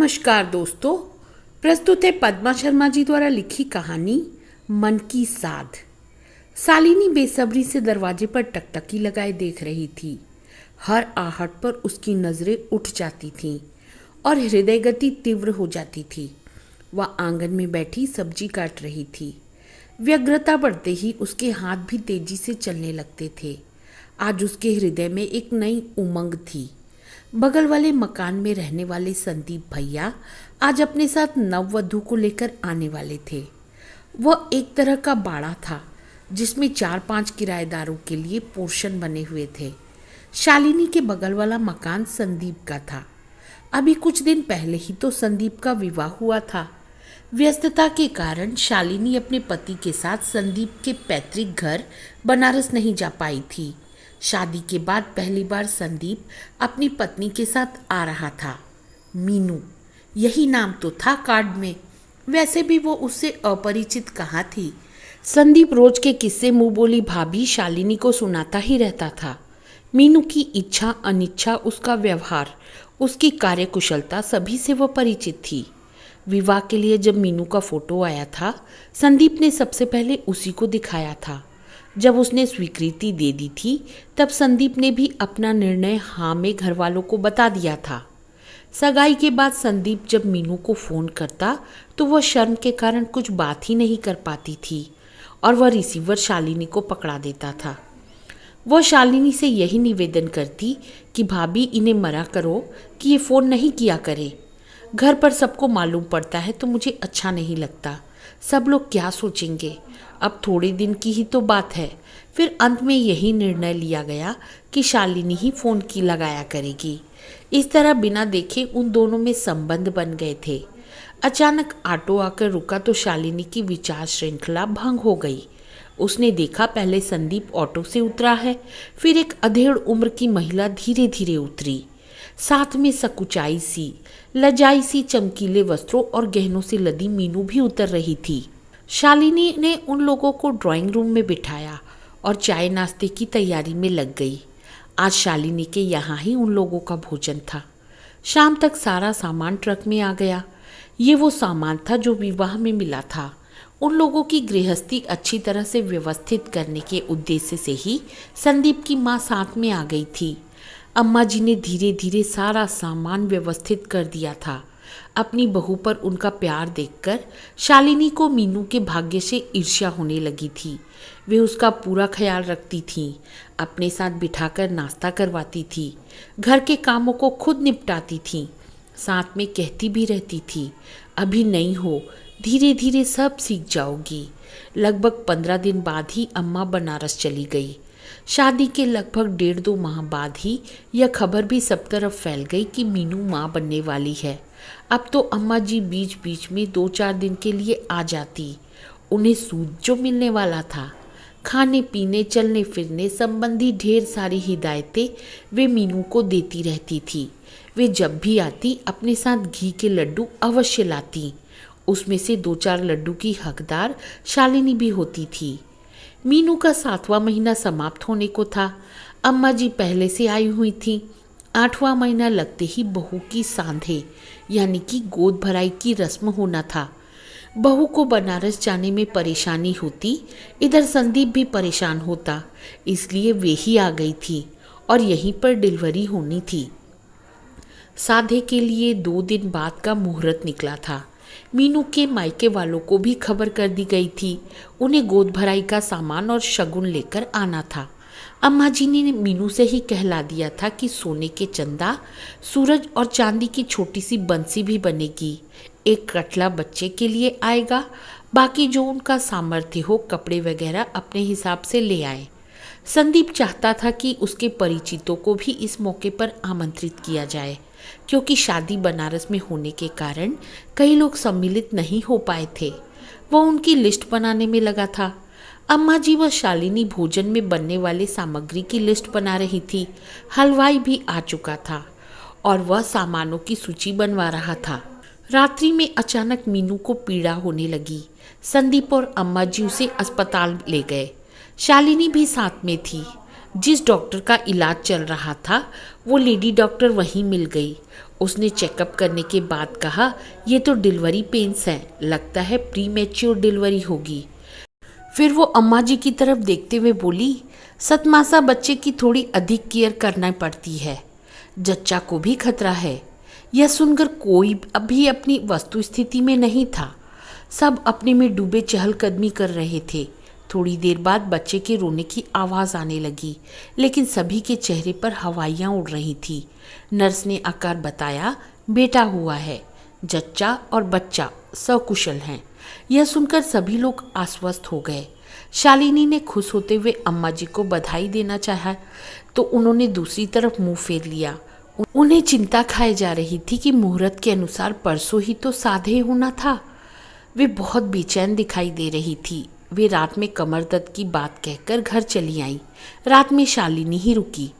नमस्कार दोस्तों, प्रस्तुत है पद्मा शर्मा जी द्वारा लिखी कहानी मन की साध। शालिनी बेसब्री से दरवाजे पर टकटकी लगाए देख रही थी। हर आहट पर उसकी नजरें उठ जाती थीं और हृदय गति तीव्र हो जाती थी। वह आंगन में बैठी सब्जी काट रही थी। व्यग्रता बढ़ते ही उसके हाथ भी तेजी से चलने लगते थे। आज उसके हृदय में एक नई उमंग थी। बगल वाले मकान में रहने वाले संदीप भैया आज अपने साथ नववधू को लेकर आने वाले थे। वह एक तरह का बाड़ा था जिसमें 4-5 किराएदारों के लिए पोर्शन बने हुए थे। शालिनी के बगल वाला मकान संदीप का था। अभी कुछ दिन पहले ही तो संदीप का विवाह हुआ था। व्यस्तता के कारण शालिनी अपने पति के साथ संदीप के पैतृक घर बनारस नहीं जा पाई थी। शादी के बाद पहली बार संदीप अपनी पत्नी के साथ आ रहा था। मीनू, यही नाम तो था कार्ड में। वैसे भी वो उससे अपरिचित कहाँ थी। संदीप रोज के किस्से मुंह बोली भाभी शालिनी को सुनाता ही रहता था। मीनू की इच्छा अनिच्छा, उसका व्यवहार, उसकी कार्यकुशलता सभी से वह परिचित थी। विवाह के लिए जब मीनू का फोटो आया था, संदीप ने सबसे पहले उसी को दिखाया था। जब उसने स्वीकृति दे दी थी तब संदीप ने भी अपना निर्णय हाँ में घर वालों को बता दिया था। सगाई के बाद संदीप जब मीनू को फ़ोन करता तो वह शर्म के कारण कुछ बात ही नहीं कर पाती थी और वह रिसीवर शालिनी को पकड़ा देता था। वह शालिनी से यही निवेदन करती कि भाभी इन्हें मना करो कि ये फ़ोन नहीं किया करे। घर पर सबको मालूम पड़ता है तो मुझे अच्छा नहीं लगता। सब लोग क्या सोचेंगे। अब थोड़े दिन की ही तो बात है। फिर अंत में यही निर्णय लिया गया कि शालिनी ही फ़ोन की लगाया करेगी। इस तरह बिना देखे उन दोनों में संबंध बन गए थे। अचानक ऑटो आकर रुका तो शालिनी की विचार श्रृंखला भंग हो गई। उसने देखा पहले संदीप ऑटो से उतरा है, फिर एक अधेड़ उम्र की महिला धीरे धीरे उतरी। साथ में सकुचाई सी, लजाई सी चमकीले वस्त्रों और गहनों से लदी मीनू भी उतर रही थी। शालिनी ने उन लोगों को ड्राइंग रूम में बिठाया और चाय नाश्ते की तैयारी में लग गई। आज शालिनी के यहाँ ही उन लोगों का भोजन था। शाम तक सारा सामान ट्रक में आ गया। ये वो सामान था जो विवाह में मिला था। उन लोगों की गृहस्थी अच्छी तरह से व्यवस्थित करने के उद्देश्य से ही संदीप की माँ साथ में आ गई थी। अम्मा जी ने धीरे धीरे सारा सामान व्यवस्थित कर दिया था। अपनी बहू पर उनका प्यार देखकर शालिनी को मीनू के भाग्य से ईर्ष्या होने लगी थी। वे उसका पूरा ख्याल रखती थीं, अपने साथ बिठाकर नाश्ता करवाती थी, घर के कामों को खुद निपटाती थीं, साथ में कहती भी रहती थी, अभी नहीं हो, धीरे धीरे सब सीख जाओगी। लगभग 15 दिन बाद ही अम्मा बनारस चली गई। शादी के लगभग 1.5-2 माह बाद ही यह खबर भी सब तरफ फैल गई कि मीनू माँ बनने वाली है। अब तो अम्मा जी बीच बीच में 2-4 दिन के लिए आ जाती। उन्हें सूद जो मिलने वाला था, खाने पीने चलने फिरने संबंधी ढेर सारी हिदायतें वे मीनू को देती रहती थी। वे जब भी आती अपने साथ घी के लड्डू अवश्य लाती। उसमें से 2-4 लड्डू की हकदार शालिनी भी होती थी। मीनू का 7वां महीना समाप्त होने को था। अम्मा जी पहले से आई हुई थी। 8वां महीना लगते ही बहू की सांधे यानी कि गोद भराई की रस्म होना था। बहू को बनारस जाने में परेशानी होती, इधर संदीप भी परेशान होता, इसलिए वे ही आ गई थी और यहीं पर डिलीवरी होनी थी। साधे के लिए 2 दिन बाद का मुहूर्त निकला था। मीनू के मायके वालों को भी खबर कर दी गई थी। उन्हें गोद भराई का सामान और शगुन लेकर आना था। अम्मा जी ने मीनू से ही कहला दिया था कि सोने के चंदा, सूरज और चांदी की छोटी सी बंसी भी बनेगी। एक कटला बच्चे के लिए आएगा, बाकी जो उनका सामर्थ्य हो कपड़े वगैरह अपने हिसाब से ले आए। संदीप चाहता था कि उसके परिचितों को भी इस मौके पर आमंत्रित किया जाए, क्योंकि शादी बनारस में होने के कारण कई लोग सम्मिलित नहीं हो पाए थे। वह उनकी लिस्ट बनाने में लगा था। अम्मा जी व शालिनी भोजन में बनने वाले सामग्री की लिस्ट बना रही थी। हलवाई भी आ चुका था और वह सामानों की सूची बनवा रहा था। रात्रि में अचानक मीनू को पीड़ा होने लगी। संदीप और अम्मा जी उसे अस्पताल ले गए। शालिनी भी साथ में थी। जिस डॉक्टर का इलाज चल रहा था वो लेडी डॉक्टर वहीं मिल गई। उसने चेकअप करने के बाद कहा, ये तो डिलीवरी पेन्स हैं, लगता है प्री मैच्योर डिलीवरी होगी। फिर वो अम्मा जी की तरफ देखते हुए बोली, 7 मासा बच्चे की थोड़ी अधिक केयर करना पड़ती है, जच्चा को भी खतरा है। यह सुनकर कोई अभी अपनी वस्तु स्थिति में नहीं था। सब अपने में डूबे चहलकदमी कर रहे थे। थोड़ी देर बाद बच्चे के रोने की आवाज़ आने लगी, लेकिन सभी के चेहरे पर हवाइयाँ उड़ रही थी। नर्स ने आकर बताया, बेटा हुआ है, जच्चा और बच्चा सकुशल हैं। यह सुनकर सभी लोग आश्वस्त हो गए। शालिनी ने खुश होते हुए अम्मा जी को बधाई देना चाहा, तो उन्होंने दूसरी तरफ मुंह फेर लिया। उन्हें चिंता खाए जा रही थी कि मुहूर्त के अनुसार परसों ही तो साधे होना था। वे बहुत बेचैन दिखाई दे रही थी। वे रात में कमर दर्द की बात कहकर घर चली आई। रात में शालिनी ही रुकी।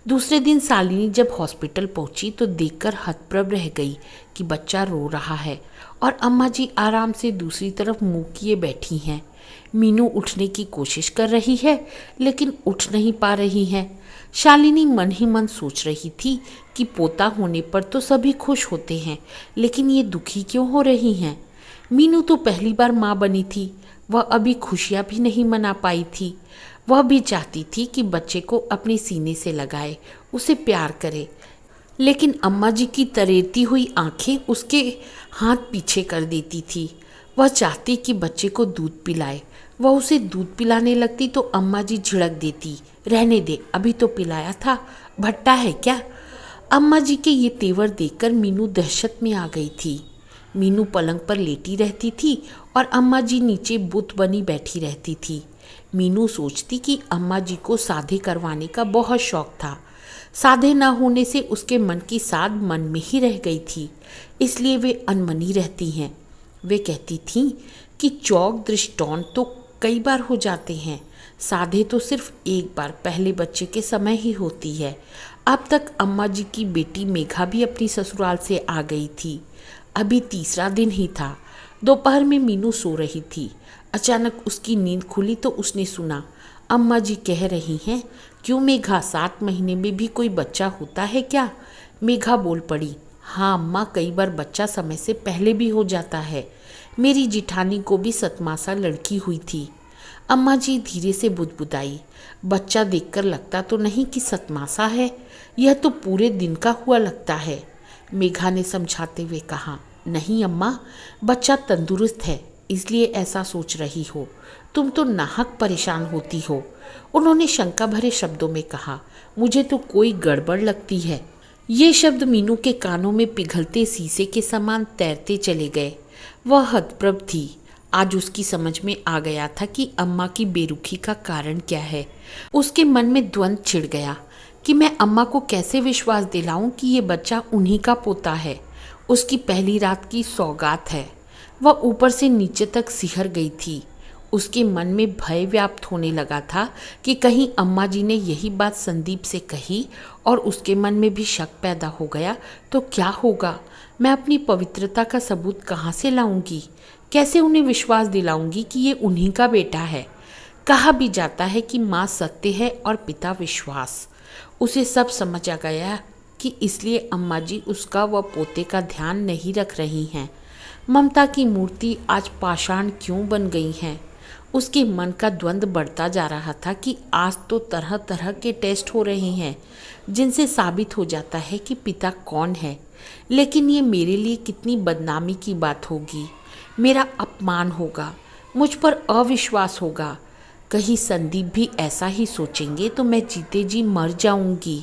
दूसरे दिन शालिनी जब हॉस्पिटल पहुंची तो देखकर हतप्रभ रह गई कि बच्चा रो रहा है और अम्मा जी आराम से दूसरी तरफ मुंह किए बैठी हैं। मीनू उठने की कोशिश कर रही है, लेकिन उठ नहीं पा रही है। शालिनी मन ही मन सोच रही थी कि पोता होने पर तो सभी खुश होते हैं, लेकिन ये दुखी क्यों हो रही हैं। मीनू तो पहली बार माँ बनी थी, वह अभी खुशियाँ भी नहीं मना पाई थी। वह भी चाहती थी कि बच्चे को अपने सीने से लगाए, उसे प्यार करे, लेकिन अम्मा जी की तरेती हुई आंखें उसके हाथ पीछे कर देती थी। वह चाहती कि बच्चे को दूध पिलाए। वह उसे दूध पिलाने लगती तो अम्मा जी झिड़क देती, रहने दे, अभी तो पिलाया था, भट्टा है क्या। अम्मा जी के ये तेवर देखकर मीनू दहशत में आ गई थी। मीनू पलंग पर लेटी रहती थी और अम्मा जी नीचे बुत बनी बैठी रहती थी। मीनू सोचती कि अम्मा जी को साधे करवाने का बहुत शौक था। साधे न होने से उसके मन की साध मन में ही रह गई थी, इसलिए वे अनमनी रहती हैं। वे कहती थीं कि चौक दृष्टांत तो कई बार हो जाते हैं, साधे तो सिर्फ एक बार पहले बच्चे के समय ही होती है। अब तक अम्मा जी की बेटी मेघा भी अपनी ससुराल से आ गई थी। अभी तीसरा दिन ही था। दोपहर में मीनू सो रही थी। अचानक उसकी नींद खुली तो उसने सुना, अम्मा जी कह रही हैं, क्यों मेघा, 7 महीने में भी कोई बच्चा होता है क्या। मेघा बोल पड़ी, हाँ अम्मा, कई बार बच्चा समय से पहले भी हो जाता है। मेरी जिठानी को भी 7 मासा लड़की हुई थी। अम्मा जी धीरे से बुदबुदाई, बच्चा देखकर लगता तो नहीं कि 7 मासा है, यह तो पूरे दिन का हुआ लगता है। मेघा ने समझाते हुए कहा, नहीं अम्मा, बच्चा तंदुरुस्त है, इसलिए ऐसा सोच रही हो, तुम तो नाहक परेशान होती हो। उन्होंने शंका भरे शब्दों में कहा, मुझे तो कोई गड़बड़ लगती है। ये शब्द मीनू के कानों में पिघलते शीशे के समान तैरते चले गए। वह हतप्रभ थी। आज उसकी समझ में आ गया था कि अम्मा की बेरुखी का कारण क्या है। उसके मन में द्वंद्व छिड़ गया कि मैं अम्मा को कैसे विश्वास दिलाऊं कि ये बच्चा उन्हीं का पोता है, उसकी पहली रात की सौगात है। वह ऊपर से नीचे तक सिहर गई थी। उसके मन में भय व्याप्त होने लगा था कि कहीं अम्मा जी ने यही बात संदीप से कही और उसके मन में भी शक पैदा हो गया तो क्या होगा। मैं अपनी पवित्रता का सबूत कहाँ से लाऊंगी, कैसे उन्हें विश्वास दिलाऊंगी कि ये उन्हीं का बेटा है। कहा भी जाता है कि माँ सत्य है और पिता विश्वास। उसे सब समझ आ गया कि इसलिए अम्मा जी उसका व पोते का ध्यान नहीं रख रही हैं। ममता की मूर्ति आज पाषाण क्यों बन गई हैं। उसके मन का द्वंद्व बढ़ता जा रहा था कि आज तो तरह तरह के टेस्ट हो रहे हैं जिनसे साबित हो जाता है कि पिता कौन है, लेकिन ये मेरे लिए कितनी बदनामी की बात होगी। मेरा अपमान होगा, मुझ पर अविश्वास होगा। कहीं संदीप भी ऐसा ही सोचेंगे तो मैं जीते जी मर जाऊंगी।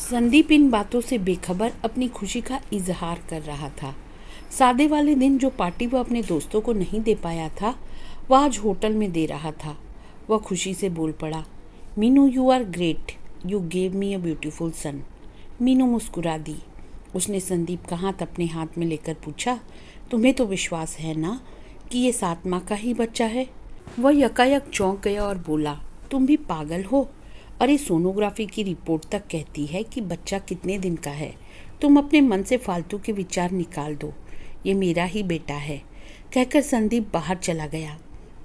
संदीप इन बातों से बेखबर अपनी खुशी का इजहार कर रहा था। सादे वाले दिन जो पार्टी वह अपने दोस्तों को नहीं दे पाया था, वह आज होटल में दे रहा था। वह खुशी से बोल पड़ा, Meenu you are great, you gave me a beautiful son. Meenu मुस्कुरा दी। उसने संदीप का हाथ अपने हाथ में लेकर पूछा, तुम्हें तो विश्वास है ना कि ये 7 माह का ही बच्चा है। वह यकायक चौंक गया और बोला, तुम भी पागल हो। अरे सोनोग्राफी की रिपोर्ट तक कहती है कि बच्चा कितने दिन का है। तुम अपने मन से फालतू के विचार निकाल दो, ये मेरा ही बेटा है। कहकर संदीप बाहर चला गया।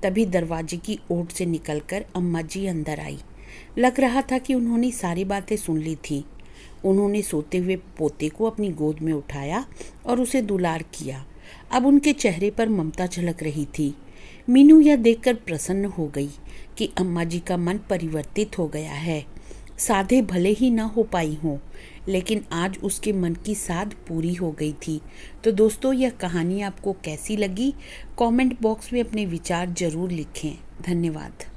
तभी दरवाजे की ओट से निकलकर अम्मा जी अंदर आई। लग रहा था कि उन्होंने सारी बातें सुन ली थी। उन्होंने सोते हुए पोते को अपनी गोद में उठाया और उसे दुलार किया। अब उनके चेहरे पर ममता झलक रही थी। मीनू यह देखकर प्रसन्न हो गई कि अम्मा जी का मन परिवर्तित हो गया है। साधे भले ही न हो पाई हों, लेकिन आज उसके मन की साध पूरी हो गई थी। तो दोस्तों, यह कहानी आपको कैसी लगी? कमेंट बॉक्स में अपने विचार जरूर लिखें। धन्यवाद।